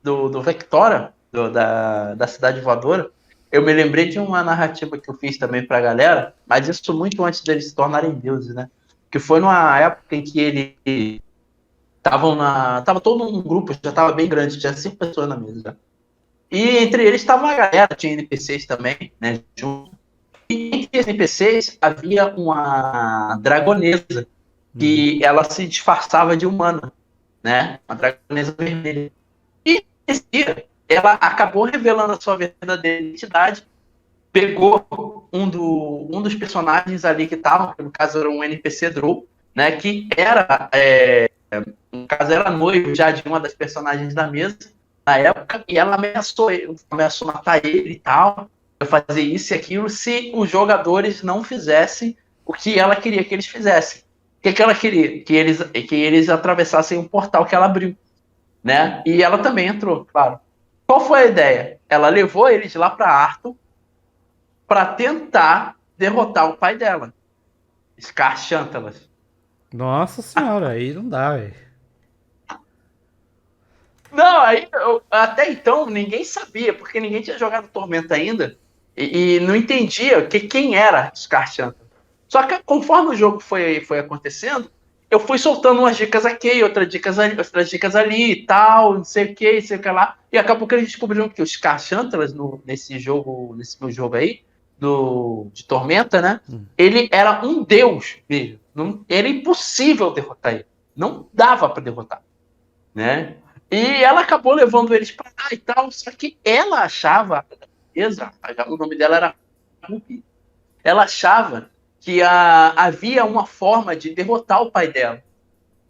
Do Vectora, da Cidade Voadora, eu me lembrei de uma narrativa que eu fiz também pra galera, mas isso muito antes deles se tornarem deuses, né? Que foi numa época em que eles tava todo um grupo, já tava bem grande, tinha 5 pessoas na mesa já. E entre eles estava uma galera, tinha NPCs também, né? Junto. E entre os NPCs havia uma dragonesa, que ela se disfarçava de humana, né? Uma dragonesa vermelha. E esse dia, ela acabou revelando a sua verdadeira identidade, pegou um dos personagens ali que estavam, que no caso era um NPC Drow, né? Que era, no caso, era noivo já de uma das personagens da mesa na época, e ela ameaçou matar ele e tal, fazer isso e aquilo, se os jogadores não fizessem o que ela queria que eles fizessem. O que ela queria? Que eles atravessassem um portal que ela abriu, né? E ela também entrou, claro. Qual foi a ideia? Ela levou eles lá para Arthur para tentar derrotar o pai dela, Scar Chantalas. Nossa senhora, aí não dá, velho. Não, aí até então ninguém sabia, porque ninguém tinha jogado Tormenta ainda e não entendia quem era Scar Chantalas. Só que conforme o jogo foi acontecendo, eu fui soltando umas dicas aqui, outras dicas ali e tal, não sei o que, não sei o que lá. E acabou que eles descobriram que os Scar Chantalas nesse meu jogo aí, de Tormenta, né? Ele era um deus mesmo. Não, era impossível derrotar ele. Não dava para derrotar, né? E ela acabou levando eles para lá e tal, só que ela achava, o nome dela era Ruby, ela achava que havia uma forma de derrotar o pai dela.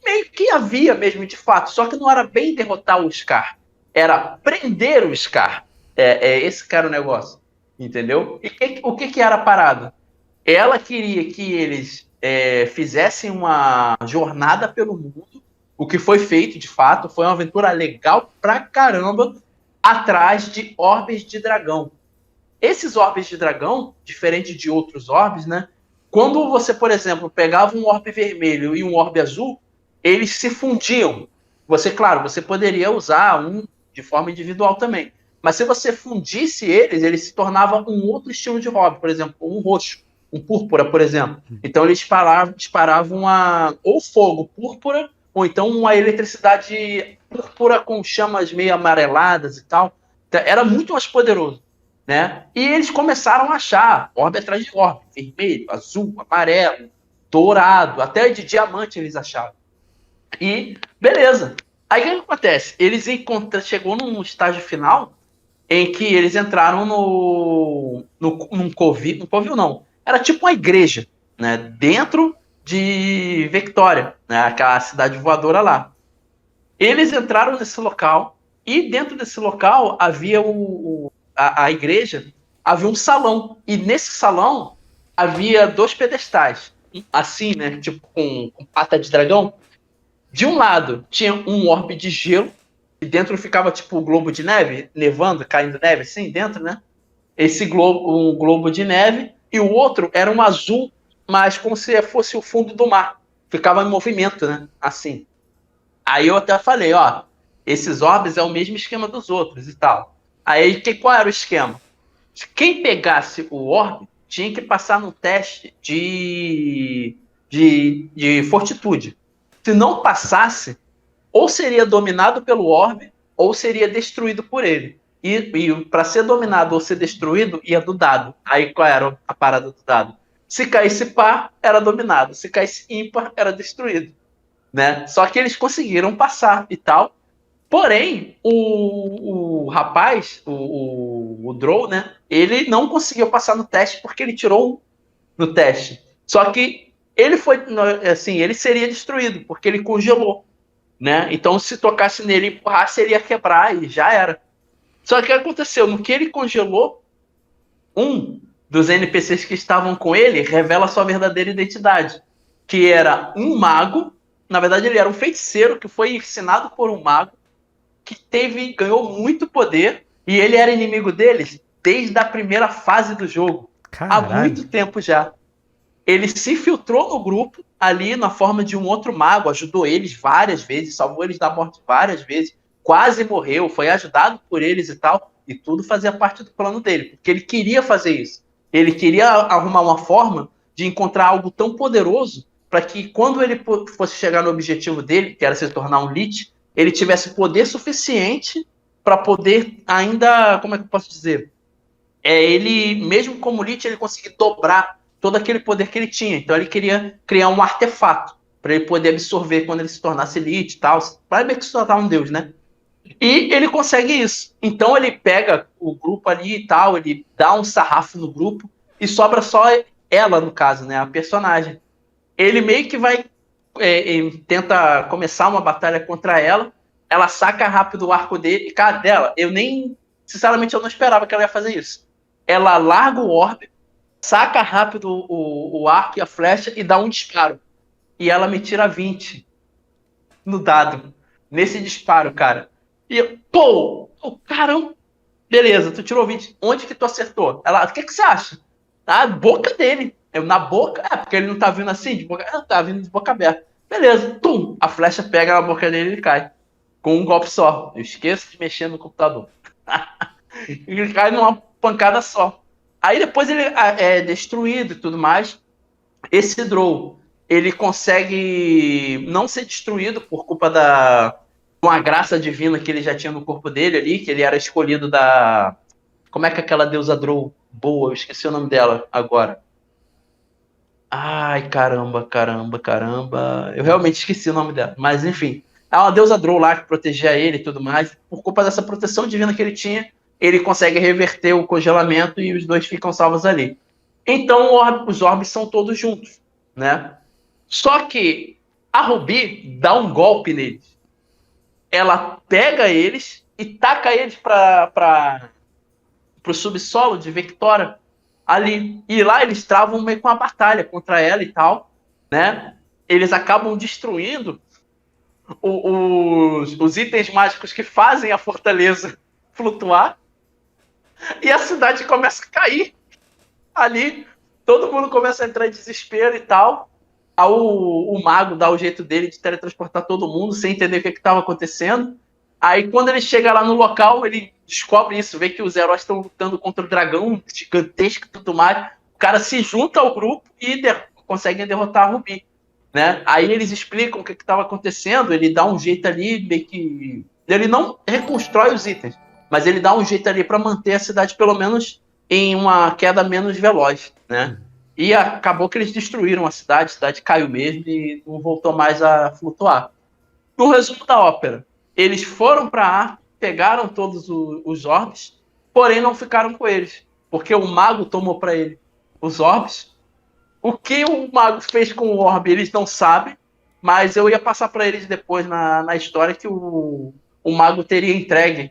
Meio que havia mesmo, de fato, só que não era bem derrotar o Scar, era prender o Scar. Esse que era o negócio, entendeu? E o que era a parada? Ela queria que eles fizessem uma jornada pelo mundo, o que foi feito de fato, foi uma aventura legal pra caramba, atrás de orbes de dragão. Esses orbes de dragão, diferente de outros orbes, né? Quando você, por exemplo, pegava um orbe vermelho e um orbe azul, eles se fundiam. Você, claro, você poderia usar um de forma individual também. Mas se você fundisse eles se tornavam um outro estilo de orbe, por exemplo, um roxo, um púrpura, por exemplo. Então eles disparavam ou fogo púrpura, ou então uma eletricidade púrpura com chamas meio amareladas e tal. Era muito mais poderoso, né? E eles começaram a achar orbe atrás de orbe, vermelho, azul, amarelo, dourado, até de diamante eles acharam. E beleza. Aí o que acontece? Chegou num estágio final em que eles entraram num covil, não, era tipo uma igreja, né? Dentro de Victoria, né? Aquela cidade voadora lá. Eles entraram nesse local e dentro desse local havia a igreja, havia um salão. E nesse salão havia 2 pedestais. Assim, né? Tipo com pata de dragão. De um lado tinha um orbe de gelo, e dentro ficava tipo o globo de neve, nevando, caindo neve, assim, dentro, né? Esse globo, um globo de neve, e o outro era um azul, mas como se fosse o fundo do mar. Ficava em movimento, né? Assim. Aí eu até falei, ó, esses orbes é o mesmo esquema dos outros e tal. Aí qual era o esquema? Quem pegasse o orbe tinha que passar no teste de fortitude. Se não passasse, ou seria dominado pelo orbe, ou seria destruído por ele. E para ser dominado ou ser destruído, ia do dado. Aí qual era a parada do dado? Se caísse par, era dominado. Se caísse ímpar, era destruído, né? Só que eles conseguiram passar e tal. Porém, o rapaz, o Drow, né? Ele não conseguiu passar no teste porque ele tirou um no teste. Só que ele foi, assim, ele seria destruído porque ele congelou, né? Então, se tocasse nele e empurrasse, ele ia quebrar e já era. Só que o que aconteceu? No que ele congelou, um dos NPCs que estavam com ele revela sua verdadeira identidade, que era um mago. Na verdade, ele era um feiticeiro que foi ensinado por um mago que ganhou muito poder e ele era inimigo deles desde a primeira fase do jogo, há Caralho. muito tempo já. Ele se infiltrou no grupo ali na forma de um outro mago, ajudou eles várias vezes, salvou eles da morte várias vezes, quase morreu, foi ajudado por eles e tal, e tudo fazia parte do plano dele, porque ele queria fazer isso. Ele queria arrumar uma forma de encontrar algo tão poderoso para que quando ele fosse chegar no objetivo dele, que era se tornar um Lich, ele tivesse poder suficiente para poder ainda, como é que eu posso dizer? Ele, mesmo como Lich, ele conseguir dobrar todo aquele poder que ele tinha. Então ele queria criar um artefato para ele poder absorver quando ele se tornasse Lich e tal, para meio que se tornar um deus, né? E ele consegue isso. Então ele pega o grupo ali e tal, ele dá um sarrafo no grupo e sobra só ela, no caso, né? A personagem. Ele meio que vai tenta começar uma batalha contra ela. Ela saca rápido o arco dele. E, cara, dela, eu nem. Sinceramente, eu não esperava que ela ia fazer isso. Ela larga o orbe, saca rápido o arco e a flecha e dá um disparo. E ela me tira 20 no dado. Nesse disparo, cara. E eu, pô, caramba. Beleza, tu tirou 20. Onde que tu acertou? Ela, o que você acha? Na boca dele. Eu, na boca? É, porque ele não tá vindo assim, de boca. Tá vindo de boca aberta. Beleza, tum. A flecha pega na boca dele e ele cai. Com um golpe só. Eu esqueço de mexer no computador. Ele cai numa pancada só. Aí depois ele é destruído e tudo mais. Esse Drow, ele consegue não ser destruído por culpa da uma graça divina que ele já tinha no corpo dele ali, que ele era escolhido da... Como é que aquela deusa Drow boa? Eu esqueci o nome dela agora. Ai, caramba, caramba, caramba. Eu realmente esqueci o nome dela. Mas, enfim. É uma deusa Drow lá que protegia ele e tudo mais. Por culpa dessa proteção divina que ele tinha, ele consegue reverter o congelamento e os dois ficam salvos ali. Então, os orbes são todos juntos, né? Só que a Ruby dá um golpe neles. Ela pega eles e taca eles para o subsolo de Vectora ali. E lá eles travam meio com uma batalha contra ela e tal, né? Eles acabam destruindo os itens mágicos que fazem a fortaleza flutuar e a cidade começa a cair ali. Todo mundo começa a entrar em desespero e tal. O mago dá o jeito dele de teletransportar todo mundo sem entender o que estava acontecendo. Aí quando ele chega lá no local, ele descobre isso, vê que os heróis estão lutando contra o dragão gigantesco e tudo mais. O cara se junta ao grupo e conseguem derrotar a Ruby, né? Aí eles explicam o que estava acontecendo, ele dá um jeito ali, meio que... Ele não reconstrói os itens, mas ele dá um jeito ali para manter a cidade pelo menos em uma queda menos veloz, né? E acabou que eles destruíram a cidade caiu mesmo e não voltou mais a flutuar. No resumo da ópera, eles foram para Ar, pegaram todos os orbes, porém não ficaram com eles, porque o mago tomou para ele os orbes. O que o mago fez com o orbe, eles não sabem, mas eu ia passar para eles depois na história que o mago teria entregue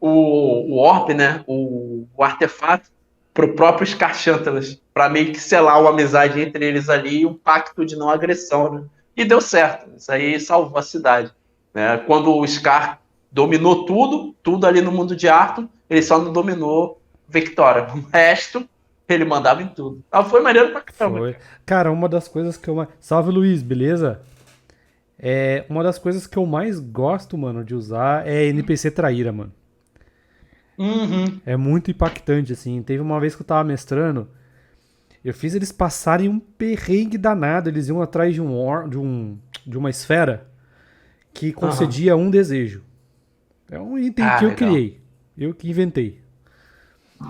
o orbe, né, o artefato, pro próprio Scar-Chantelas, para meio que selar uma amizade entre eles ali e um pacto de não agressão, né? E deu certo, isso aí salvou a cidade, né? Quando o Scar dominou tudo ali no mundo de Arthur, ele só não dominou Victoria. O resto, ele mandava em tudo. Ah, foi maneiro pra caramba. Foi. Cara, uma das coisas que eu mais. Salve, Luiz, beleza? Uma das coisas que eu mais gosto, mano, de usar é NPC traíra, mano. Uhum. É muito impactante, assim. Teve uma vez que eu tava mestrando, eu fiz eles passarem um perrengue danado. Eles iam atrás de uma esfera que concedia um desejo. É um item que eu Legal. criei. Eu que inventei.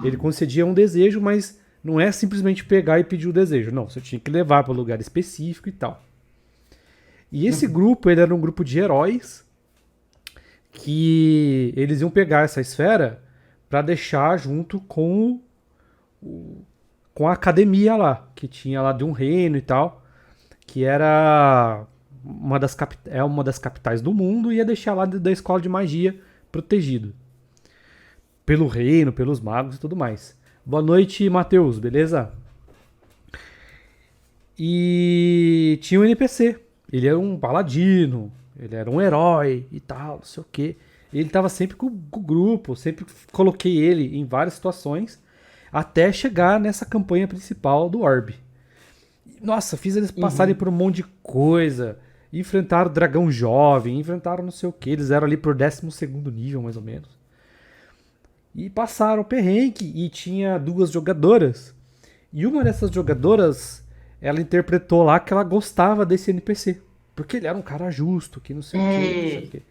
Ele concedia um desejo, mas não é simplesmente pegar e pedir o desejo. Não, você tinha que levar para um lugar específico e tal. E esse grupo, ele era um grupo de heróis que eles iam pegar essa esfera para deixar junto com a academia lá, que tinha lá de um reino e tal, que era uma das capitais do mundo e ia deixar lá da escola de magia protegido pelo reino, pelos magos e tudo mais. Boa noite, Matheus, beleza? E tinha um NPC. Ele era um paladino, ele era um herói e tal, não sei o quê. Ele tava sempre com o grupo, sempre coloquei ele em várias situações, até chegar nessa campanha principal do Orb. Nossa, fiz eles passarem por um monte de coisa. Enfrentaram o dragão jovem, enfrentaram não sei o que. Eles eram ali por 12º nível, mais ou menos. E passaram o perrengue e tinha 2 jogadoras. E uma dessas jogadoras, ela interpretou lá que ela gostava desse NPC. Porque ele era um cara justo, que não sei o que, não sei o É. que.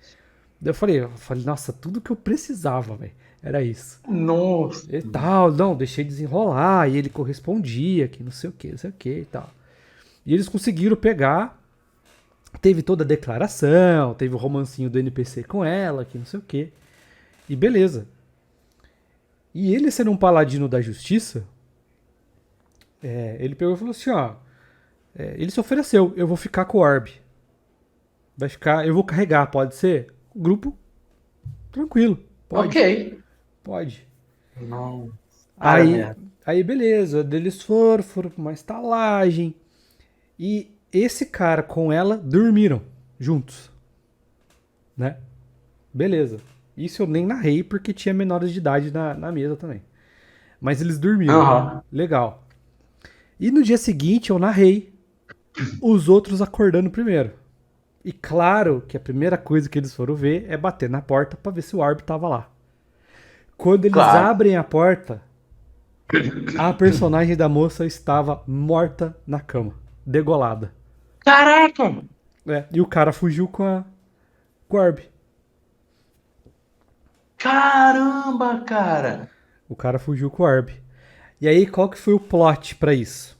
Daí eu falei, nossa, tudo que eu precisava, velho. Era isso. Nossa. E tal, não, deixei desenrolar. E ele correspondia, que não sei o que, não sei o que e tal. E eles conseguiram pegar. Teve toda a declaração, teve o romancinho do NPC com ela, que não sei o que. E beleza. E ele sendo um paladino da justiça, ele pegou e falou assim, ó. Ele se ofereceu, eu vou ficar com o Orb. Vai ficar, eu vou carregar, pode ser? O grupo, tranquilo, pode, Ok. pode. Não. Cara, Aí, merda. aí beleza, eles foram pra uma estalagem. E esse cara com ela dormiram juntos, né? Beleza. Isso eu nem narrei porque tinha menores de idade na mesa também. Mas eles dormiram. Aham. Legal. E no dia seguinte eu narrei os outros acordando primeiro. E claro que a primeira coisa que eles foram ver é bater na porta pra ver se o Orb tava lá. Quando eles Claro. abrem a porta, a personagem da moça estava morta na cama, degolada. Caraca! E o cara fugiu com o Orb. Caramba, cara! O cara fugiu com o Orb. E aí, qual que foi o plot pra isso?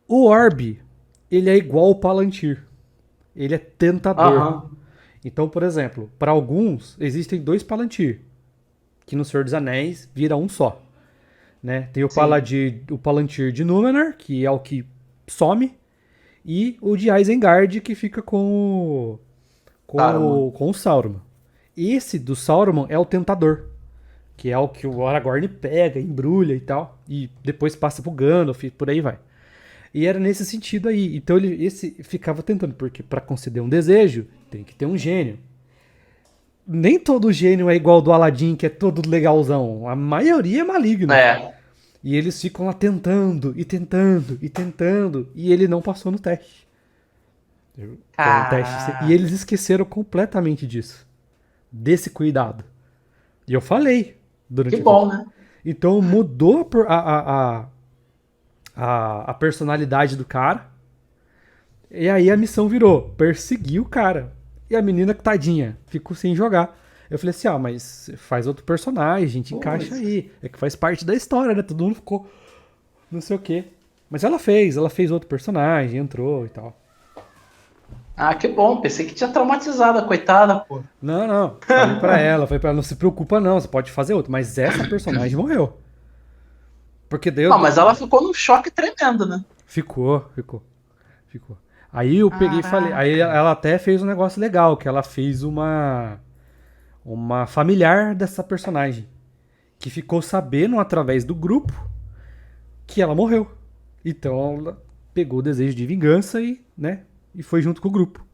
O Orb, ele é igual ao Palantir. Ele é tentador. Aham. Então, por exemplo, para alguns existem 2 Palantir, que no Senhor dos Anéis vira um só, né? Tem Sim. o Palantir de Númenor, que é o que some, e o de Isengard, que fica Saruman. com o Sauron. Esse do Sauron é o tentador, que é o que o Aragorn pega, embrulha e tal, e depois passa pro Gandalf, e por aí vai. E era nesse sentido aí. Então esse ficava tentando, porque para conceder um desejo, tem que ter um gênio. Nem todo gênio é igual ao do Aladdin, que é todo legalzão. A maioria é maligno. É. E eles ficam lá tentando, e tentando, e tentando, e ele não passou no teste. Que era um teste. E Caraca. eles esqueceram completamente disso. Desse cuidado. E eu falei Que durante a campanha. bom, né? Então mudou a personalidade do cara. E aí a missão virou perseguir o cara. E a menina, tadinha, ficou sem jogar. Eu falei assim, mas faz outro personagem, a gente encaixa Putz. aí. É que faz parte da história, né? Todo mundo ficou não sei o quê. Mas ela fez outro personagem, entrou e tal. Ah, que bom. Pensei que tinha traumatizado a coitada, pô. Não, não. Falei pra ela, não se preocupa não, você pode fazer outro. Mas essa personagem morreu. Porque daí Não, mas ela ficou num choque tremendo, né? ficou. Aí eu peguei e falei, aí Caraca. ela até fez um negócio legal, que ela fez uma familiar dessa personagem, que ficou sabendo através do grupo que ela morreu. Então ela pegou o desejo de vingança e, né, e foi junto com o grupo.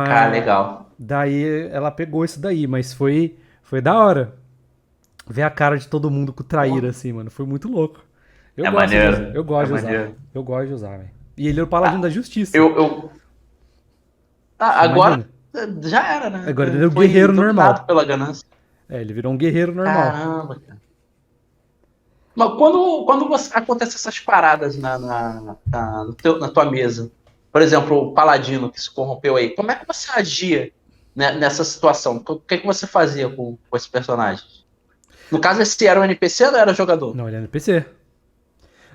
Cara, Mas legal. daí ela pegou isso daí, mas foi da hora ver a cara de todo mundo com o traíra Pô, assim, mano, foi muito louco. Eu é gosto de usar, maneiro. eu É gosto de usar. maneiro. Eu gosto de usar, velho. E ele é o paladino da Ah, justiça. eu... Ah, Você agora imagina? já era, né? Agora ele é o Foi guerreiro dominado normal. pela ganância. Ele virou um guerreiro normal. Caramba, cara. Mas quando acontece essas paradas na tua mesa, por exemplo, o paladino que se corrompeu aí, como é que você agia, né, nessa situação? O que você fazia com esse personagem? No caso, esse era um NPC ou era jogador? Não, ele é NPC.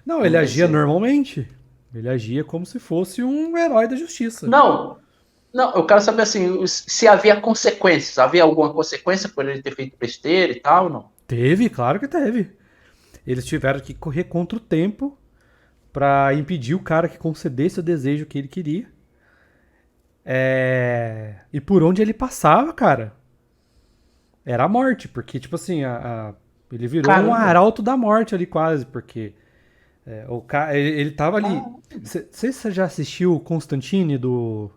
Não, ele agia NPC. normalmente. Ele agia como se fosse um herói da justiça. Não, não, eu quero saber assim, se havia consequências. Havia alguma consequência por ele ter feito besteira e tal, não? Teve, claro que teve. Eles tiveram que correr contra o tempo pra impedir o cara que concedesse o desejo que ele queria. E por onde ele passava, cara, era a morte. Porque, tipo assim, ele virou um Caramba. arauto da morte ali quase. Porque ele tava ali. Ah, Sei se você já assistiu o Constantine do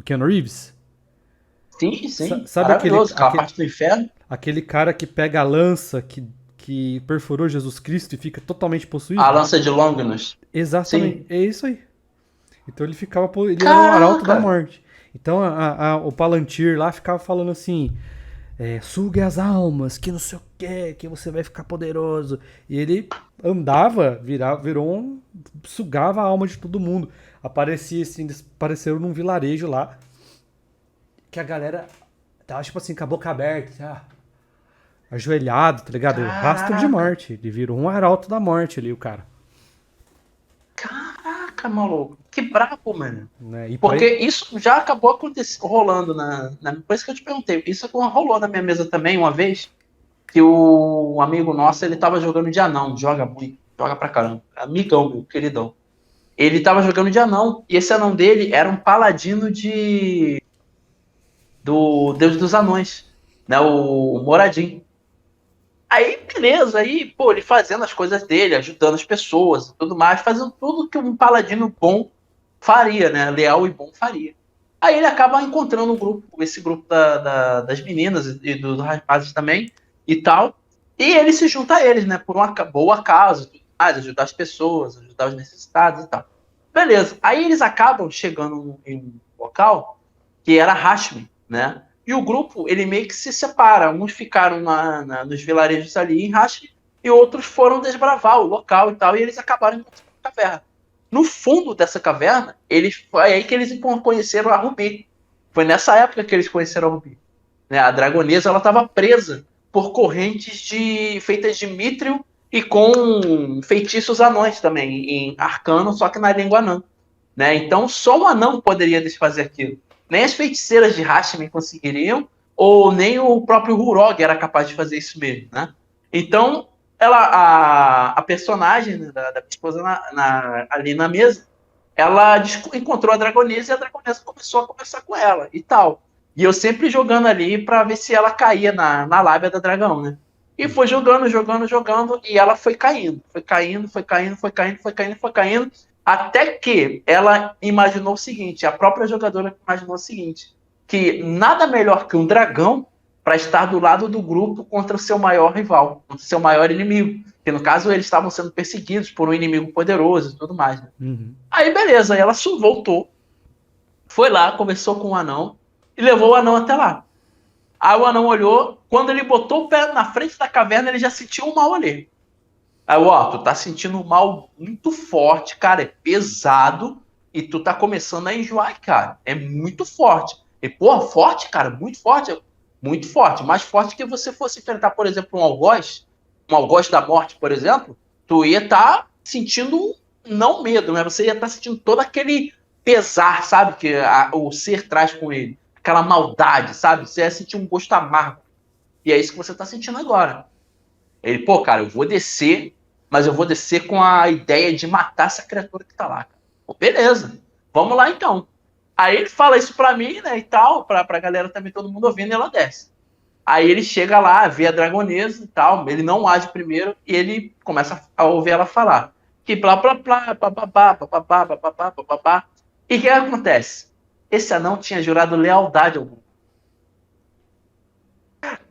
Keanu Reeves. sim, sim. Sabe Maravilhoso. Aquela parte do inferno. aquele cara que pega a lança, que que perfurou Jesus Cristo e fica totalmente A possuído? lança de Longinus. Exatamente, Sim. é isso aí. Então ele era um arauto da Caraca! morte. Então o Palantir lá ficava falando assim: sugue as almas, que não sei o que você vai ficar poderoso. E ele andava, virou um. Sugava a alma de todo mundo. Aparecia assim, eles apareceram num vilarejo lá, que a galera tava tipo assim, com a boca aberta, ajoelhado, tá ligado? Rastro de Caraca! morte. Ele virou um arauto da morte ali, o cara. Caraca, maluco. Que brabo, mano. Né? E pra Porque isso já acabou acontecendo, rolando por isso que eu te perguntei. Isso rolou na minha mesa também uma vez, que um amigo nosso, ele tava jogando de anão, joga muito, joga pra caramba. Amigão meu, queridão. Ele tava jogando de anão, e esse anão dele era um paladino do Deus dos Anões, né? O Moradin. Aí, beleza, aí, pô, ele fazendo as coisas dele, ajudando as pessoas e tudo mais, fazendo tudo que um paladino bom faria, né? Leal e bom faria. Aí ele acaba encontrando um grupo, esse grupo das meninas e dos rapazes também e tal. E ele se junta a eles, né? Por uma boa causa, tudo mais, ajudar as pessoas, ajudar os necessitados e tal. Beleza. Aí eles acabam chegando em um local que era Hashmi, né? E o grupo, ele meio que se separa. Uns ficaram nos vilarejos ali em Hashmi e outros foram desbravar o local e tal. E eles acabaram encontrando a caverna. No fundo dessa caverna, foi aí que eles conheceram a Rubi. Foi nessa época que eles conheceram a Rubi. Né? A dragonesa ela estava presa por correntes feitas de mithril e com feitiços anões também, em arcano, só que na língua anã. Né? Então, só um anão poderia desfazer aquilo. Nem as feiticeiras de Hashmi conseguiriam, ou nem o próprio Hurog era capaz de fazer isso mesmo. Né? Então, a personagem, né, da esposa ali na mesa, ela encontrou a dragonesa e a dragonesa começou a conversar com ela e tal. E eu sempre jogando ali para ver se ela caía na lábia da dragão, né? E foi jogando, jogando, jogando, e ela foi caindo. Foi caindo, foi caindo, foi caindo, foi caindo, foi caindo. Até que ela imaginou o seguinte, a própria jogadora imaginou o seguinte, que nada melhor que um dragão para estar do lado do grupo contra o seu maior rival, contra o seu maior inimigo. Que no caso eles estavam sendo perseguidos por um inimigo poderoso e tudo mais. Né? Uhum. Aí beleza, aí ela voltou, foi lá, conversou com o anão e levou o anão até lá. Aí o anão olhou, quando ele botou o pé na frente da caverna, ele já sentiu um mal ali. Aí, ó, tu tá sentindo um mal muito forte, cara, é pesado e tu tá começando a enjoar, cara. É muito forte. E, porra, forte, cara, muito forte. Muito forte. Mais forte que você fosse enfrentar, por exemplo, um algoz da morte, por exemplo, tu ia estar sentindo, não medo, né? Você ia estar sentindo todo aquele pesar, sabe? Que o ser traz com ele. Aquela maldade, sabe? Você ia sentir um gosto amargo. E é isso que você tá sentindo agora. Ele, pô, cara, eu vou descer, mas eu vou descer com a ideia de matar essa criatura que tá lá. Cara. Pô, beleza, vamos lá então. Aí ele fala isso pra mim, né, e tal, pra galera também, todo mundo ouvindo, e ela desce. Aí ele chega lá, vê a dragonesa e tal, ele não age primeiro, e ele começa a ouvir ela falar. Que blá, blá, blá, bababá, bababá, bababá, bababá. E o que acontece? Esse anão tinha jurado lealdade ao grupo.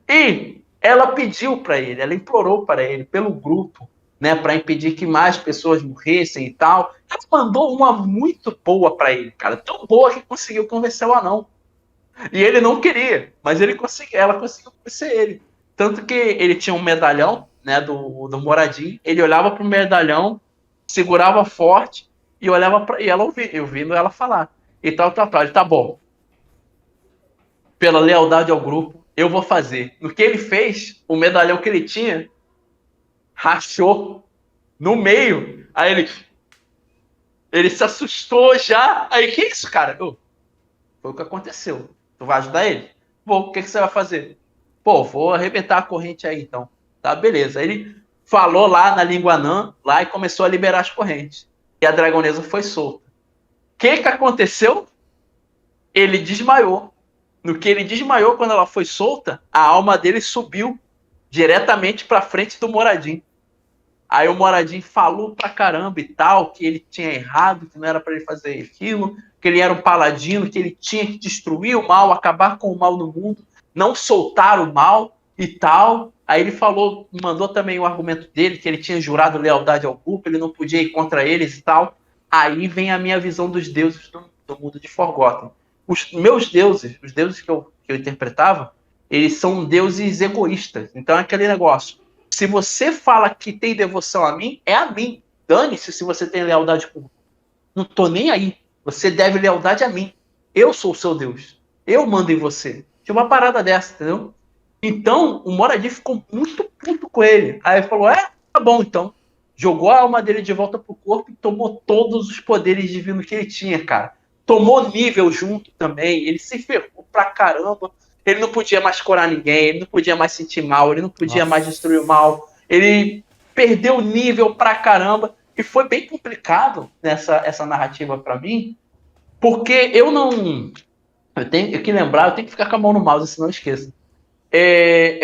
E ela pediu para ele, ela implorou para ele, pelo grupo, né, para impedir que mais pessoas morressem e tal. Ela mandou uma muito boa para ele, cara, tão boa que conseguiu convencer o anão. E ele não queria, mas ela conseguiu convencer ele. Tanto que ele tinha um medalhão, né, do Moradinho, ele olhava pro medalhão, segurava forte e olhava para e ela ouvindo ela falar. E tal, tal, tal. Ele, tá bom. Pela lealdade ao grupo, eu vou fazer. No que ele fez, o medalhão que ele tinha rachou no meio. Aí ele se assustou já. Aí, que isso, cara? Foi o que aconteceu. Tu vai ajudar ele? Vou. O que você vai fazer? Pô, vou arrebentar a corrente aí, então. Tá, beleza. Aí ele falou lá na língua anã, lá e começou a liberar as correntes. E a dragonesa foi solta. O que aconteceu? Ele desmaiou. No que ele desmaiou quando ela foi solta, a alma dele subiu diretamente pra frente do Moradinho. Aí o Moradinho falou pra caramba e tal, que ele tinha errado, que não era pra ele fazer aquilo, que ele era um paladino, que ele tinha que destruir o mal, acabar com o mal no mundo, não soltar o mal. e tal. Aí ele falou, mandou também o argumento dele, que ele tinha jurado lealdade ao grupo, ele não podia ir contra eles e tal. Aí vem a minha visão dos deuses do mundo de Forgotten. Os meus deuses, os deuses que eu interpretava, eles são deuses egoístas. Então é aquele negócio. Se você fala que tem devoção a mim, é a mim. Dane-se se você tem lealdade com. Não tô nem aí. Você deve lealdade a mim. Eu sou o seu Deus. Eu mando em você. Tinha uma parada dessa, entendeu? Então, o Moradin ficou muito puto com ele. Aí ele falou: tá bom, então. Jogou a alma dele de volta pro corpo e tomou todos os poderes divinos que ele tinha, cara. Tomou nível junto também. Ele se ferrou pra caramba. Ele não podia mais curar ninguém. Ele não podia mais sentir mal. Ele não podia mais destruir o mal. Ele perdeu nível pra caramba. E foi bem complicado essa narrativa pra mim. Porque eu não. Eu tenho que lembrar, eu tenho que ficar com a mão no mouse, senão eu esqueço.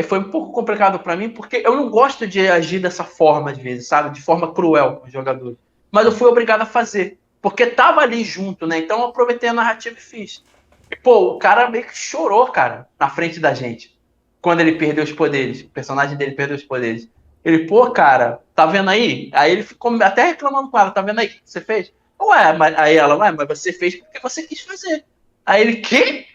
Foi um pouco complicado para mim, porque eu não gosto de agir dessa forma, às vezes, sabe? De forma cruel com os jogadores. Mas eu fui obrigado a fazer, porque tava ali junto, né? Então eu aproveitei a narrativa e fiz. E, pô, o cara meio que chorou, cara, na frente da gente, quando ele perdeu os poderes. O personagem dele perdeu os poderes. Ele, pô, cara, tá vendo aí? Aí ele ficou até reclamando com ela, tá vendo aí o que você fez? Aí ela, mas você fez porque você quis fazer. Aí ele, quê?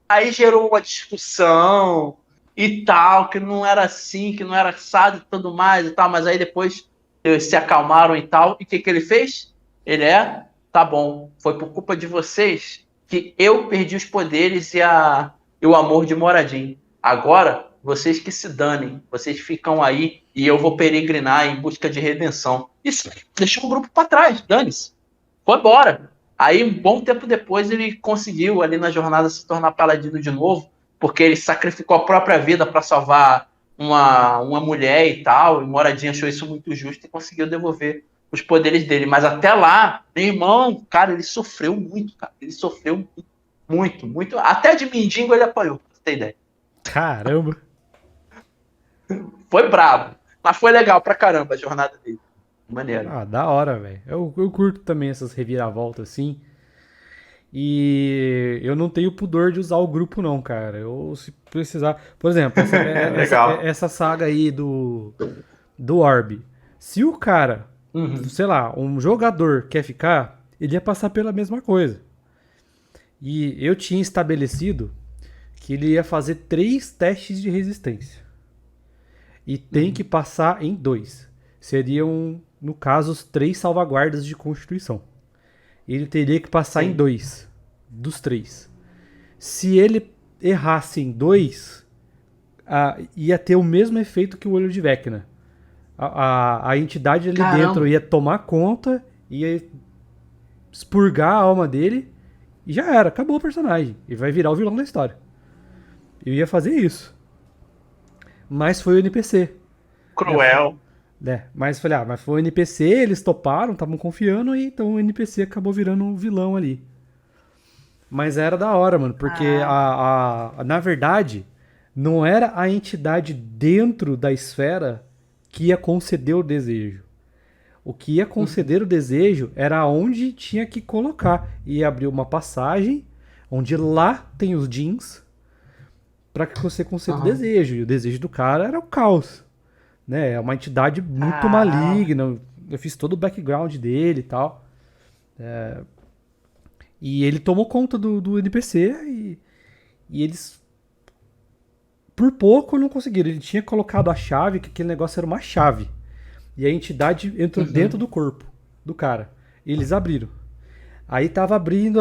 Aí gerou uma discussão e tal, que não era assim, que não era assado e tudo mais e tal, mas aí depois eles se acalmaram e tal. E o que ele fez? Ele tá bom, foi por culpa de vocês que eu perdi os poderes e o amor de Moradin. Agora, vocês que se danem, vocês ficam aí e eu vou peregrinar em busca de redenção. Isso deixou o grupo para trás, dane-se. Foi embora. Aí, um bom tempo depois, ele conseguiu ali na jornada se tornar paladino de novo, porque ele sacrificou a própria vida para salvar uma mulher e tal. E Moradinha achou isso muito justo e conseguiu devolver os poderes dele. Mas até lá, meu irmão, cara, ele sofreu muito, cara. Ele sofreu muito, muito, muito. Até de mendigo ele apanhou, pra você ter ideia. Caramba. Foi brabo, mas foi legal pra caramba a jornada dele. Maneiro. Ah, da hora, velho. Eu curto também essas reviravoltas assim. E eu não tenho pudor de usar o grupo, não, cara. Eu, se precisar. Por exemplo, Legal. essa saga aí do Orb. Se o cara, Uhum. sei lá, um jogador quer ficar, ele ia passar pela mesma coisa. E eu tinha estabelecido que ele ia fazer 3 testes de resistência. E tem que passar em 2. Seriam, no caso, os 3 salvaguardas de constituição. Ele teria que passar em Sim. 2 dos 3. Se ele errasse em 2, ia ter o mesmo efeito que o olho de Vecna. A entidade ali Caramba. dentro ia tomar conta, ia expurgar a alma dele e já era, acabou o personagem. E vai virar o vilão da história. Eu ia fazer isso. Mas foi o NPC. Né? Cruel. Mas falei, mas foi o NPC, eles toparam, estavam confiando, e então o NPC acabou virando um vilão ali. Mas era da hora, mano, porque na verdade, não era a entidade dentro da esfera que ia conceder o desejo. O que ia conceder o desejo era onde tinha que colocar. Ia abrir uma passagem, onde lá tem os jeans, pra que você conceda o desejo. E o desejo do cara era o caos. Né? É uma entidade muito maligna. Eu fiz todo o background dele e tal. E ele tomou conta do NPC e eles por pouco não conseguiram. Ele tinha colocado a chave, que aquele negócio era uma chave. E a entidade entrou dentro do corpo do cara. E eles abriram. Aí tava abrindo.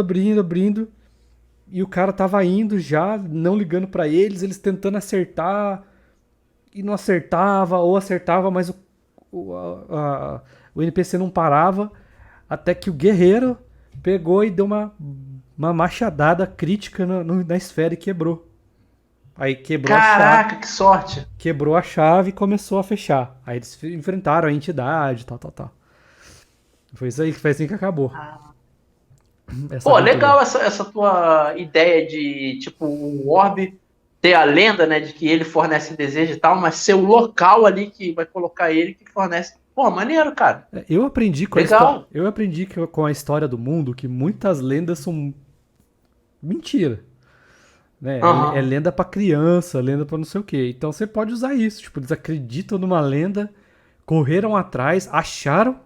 E o cara tava indo já, não ligando pra eles tentando acertar. E não acertava, ou acertava, mas o NPC não parava. Até que o guerreiro pegou e deu uma machadada crítica na esfera e quebrou. Aí quebrou a chave. Caraca, que sorte. Quebrou a chave e começou a fechar. Aí eles enfrentaram a entidade, tal. Foi isso aí, foi assim que acabou. Pô, legal essa tua ideia de, tipo, o Orb ter a lenda, né, de que ele fornece desejo e tal, mas ser o local ali que vai colocar ele que fornece. Pô, maneiro, cara. Eu aprendi com a história do mundo que muitas lendas são mentira. né? É Aham. lenda pra criança, lenda pra não sei o quê. Então você pode usar isso. Tipo, eles acreditam numa lenda, correram atrás, acharam,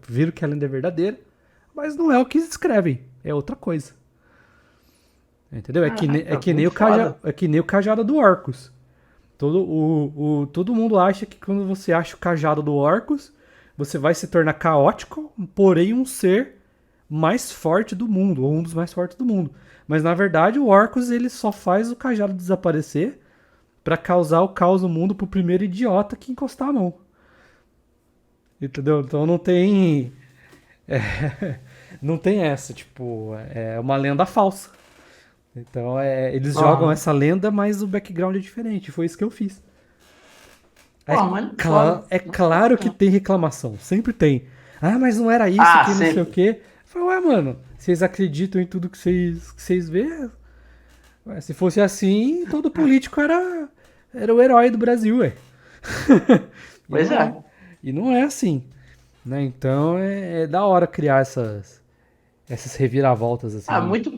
viram que a lenda é verdadeira, mas não é o que escrevem, é outra coisa. Entendeu? É Caraca, que nem muito foda. é que nem o cajado do Orcus. Todo mundo acha que quando você acha o cajado do Orcus, você vai se tornar caótico, porém um ser mais forte do mundo, ou um dos mais fortes do mundo. Mas na verdade o Orcus ele só faz o cajado desaparecer pra causar o caos no mundo pro primeiro idiota que encostar a mão. Entendeu? Então não tem. Não tem essa, tipo, é uma lenda falsa. Então eles jogam Aham. essa lenda, mas o background é diferente. Foi isso que eu fiz. Pô, muito foda. É Muito foda claro que mesmo. tem reclamação, sempre tem. Ah, mas não era isso Ah, que não sei o sempre. quê. Eu falei, ué, mano, vocês acreditam em tudo que vocês vê? Ué, se fosse assim, todo político era o herói do Brasil, ué. E Pois não é. é. E não é assim. Né? Então é da hora criar essas reviravoltas Ah, assim. muito